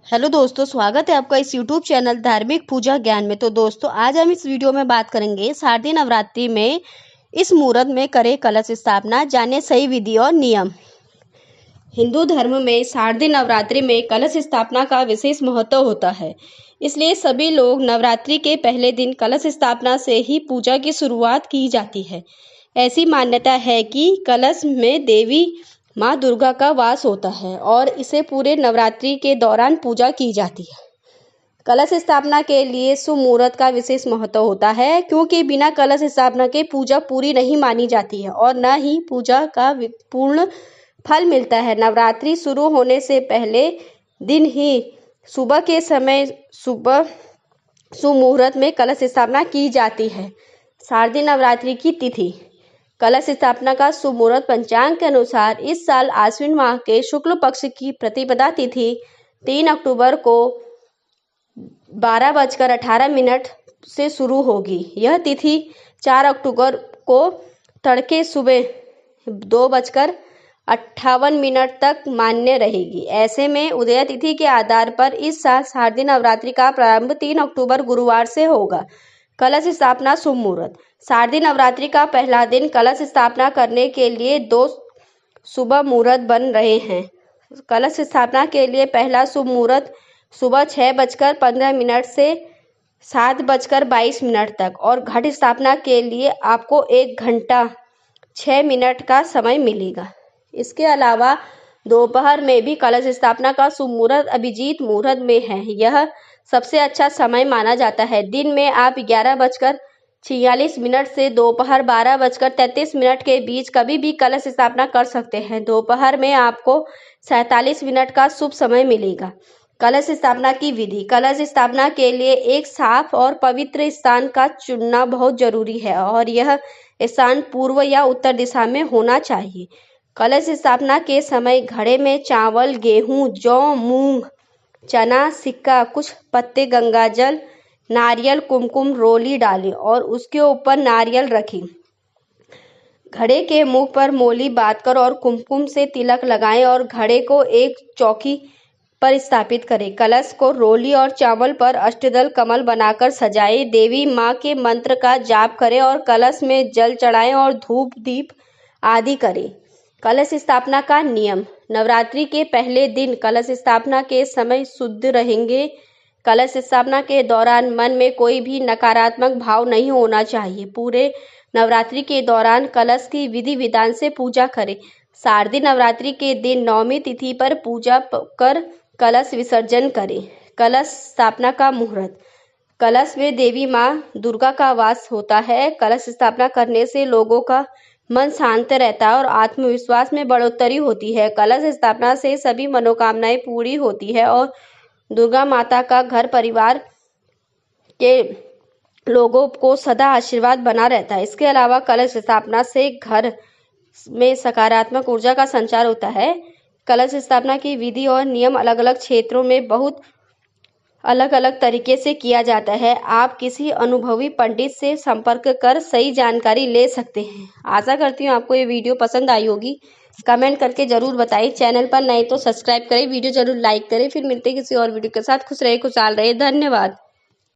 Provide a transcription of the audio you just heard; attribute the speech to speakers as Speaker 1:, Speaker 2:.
Speaker 1: Hello दोस्तों, स्वागत है आपका इस यूट्यूब चैनल धार्मिक पूजा ज्ञान में। तो दोस्तों, आज हम इस वीडियो में बात करेंगे शारदीय नवरात्रि में इस मुहूर्त में करें कलश स्थापना, जाने सही विधि और नियम। हिंदू धर्म में शारदीय नवरात्रि में कलश स्थापना का विशेष महत्व होता है, इसलिए सभी लोग नवरात्रि के पहले दिन कलश स्थापना से ही पूजा की शुरुआत की जाती है। ऐसी मान्यता है कि कलश में देवी माँ दुर्गा का वास होता है और इसे पूरे नवरात्रि के दौरान पूजा की जाती है। कलश स्थापना के लिए शुभ मुहूर्त का विशेष महत्व होता है, क्योंकि बिना कलश स्थापना के पूजा पूरी नहीं मानी जाती है और न ही पूजा का पूर्ण फल मिलता है। नवरात्रि शुरू होने से पहले दिन ही सुबह के समय सुबह शुभ मुहूर्त में कलश स्थापना की जाती है। शारदीय नवरात्रि की तिथि। कलश स्थापना का शुभ मुहूर्त पंचांग के अनुसार इस साल आश्विन माह के शुक्ल पक्ष की प्रतिपदा तिथि 3 अक्टूबर को 12:18 से शुरू होगी। यह तिथि 4 अक्टूबर को तड़के सुबह 2:58 तक मान्य रहेगी। ऐसे में उदय तिथि के आधार पर इस साल शारदीय नवरात्रि का प्रारंभ 3 अक्टूबर गुरुवार से होगा। कलश स्थापना शुभ मुहूर्त। शारदीय नवरात्रि का पहला दिन कलश स्थापना करने के लिए 2 शुभ मुहूर्त बन रहे हैं। कलश स्थापना के लिए पहला शुभ मुहूर्त सुबह 6:15 से 7:22 तक और घट स्थापना के लिए आपको 1 घंटा 6 मिनट का समय मिलेगा। इसके अलावा दोपहर में भी कलश स्थापना का शुभ मुहूर्त अभिजीत मुहूर्त में है। यह सबसे अच्छा समय माना जाता है। दिन में आप 11:46 से दोपहर 12:33 के बीच कभी भी कलश स्थापना कर सकते हैं। दोपहर में आपको 47 मिनट का शुभ समय मिलेगा। कलश स्थापना की विधि। कलश स्थापना के लिए एक साफ और पवित्र स्थान का चुनना बहुत जरूरी है और यह स्थान पूर्व या उत्तर दिशा में होना चाहिए। कलश स्थापना के समय घड़े में चावल, गेहूं, जौ, मूंग, चना, सिक्का, कुछ पत्ते, गंगाजल, नारियल, कुमकुम, रोली डालें और उसके ऊपर नारियल रखें। घड़े के मुख पर मोली बांधकर और कुमकुम से तिलक लगाएं और घड़े को एक चौकी पर स्थापित करें। कलश को रोली और चावल पर अष्टदल कमल बनाकर सजाएं। देवी माँ के मंत्र का जाप करें और कलश में जल चढ़ाएं और धूप दीप आदि करें। कलश स्थापना का नियम। नवरात्रि के पहले दिन कलश स्थापना के समय शुद्ध रहेंगे। कलश स्थापना के दौरान मन में कोई भी नकारात्मक भाव नहीं होना चाहिए। पूरे नवरात्रि के दौरान कलश की विधि विधान से पूजा करें। शारदीय नवरात्रि के दिन नवमी तिथि पर पूजा कर कलश विसर्जन करें। कलश स्थापना का मुहूर्त। कलश में देवी माँ दुर्गा का वास होता है। कलश स्थापना करने से लोगों का मन शांत रहता है और आत्मविश्वास में बढ़ोतरी होती है। कलश स्थापना से सभी मनोकामनाएं पूरी होती है और दुर्गा माता का घर परिवार के लोगों को सदा आशीर्वाद बना रहता है। इसके अलावा कलश स्थापना से घर में सकारात्मक ऊर्जा का संचार होता है। कलश स्थापना की विधि और नियम अलग अलग क्षेत्रों में बहुत अलग अलग तरीके से किया जाता है। आप किसी अनुभवी पंडित से संपर्क कर सही जानकारी ले सकते हैं। आशा करती हूँ आपको ये वीडियो पसंद आई होगी। कमेंट करके जरूर बताइए। चैनल पर नए तो सब्सक्राइब करें, वीडियो जरूर लाइक करें। फिर मिलते हैं किसी और वीडियो के साथ। खुश रहे, खुशहाल रहे। धन्यवाद।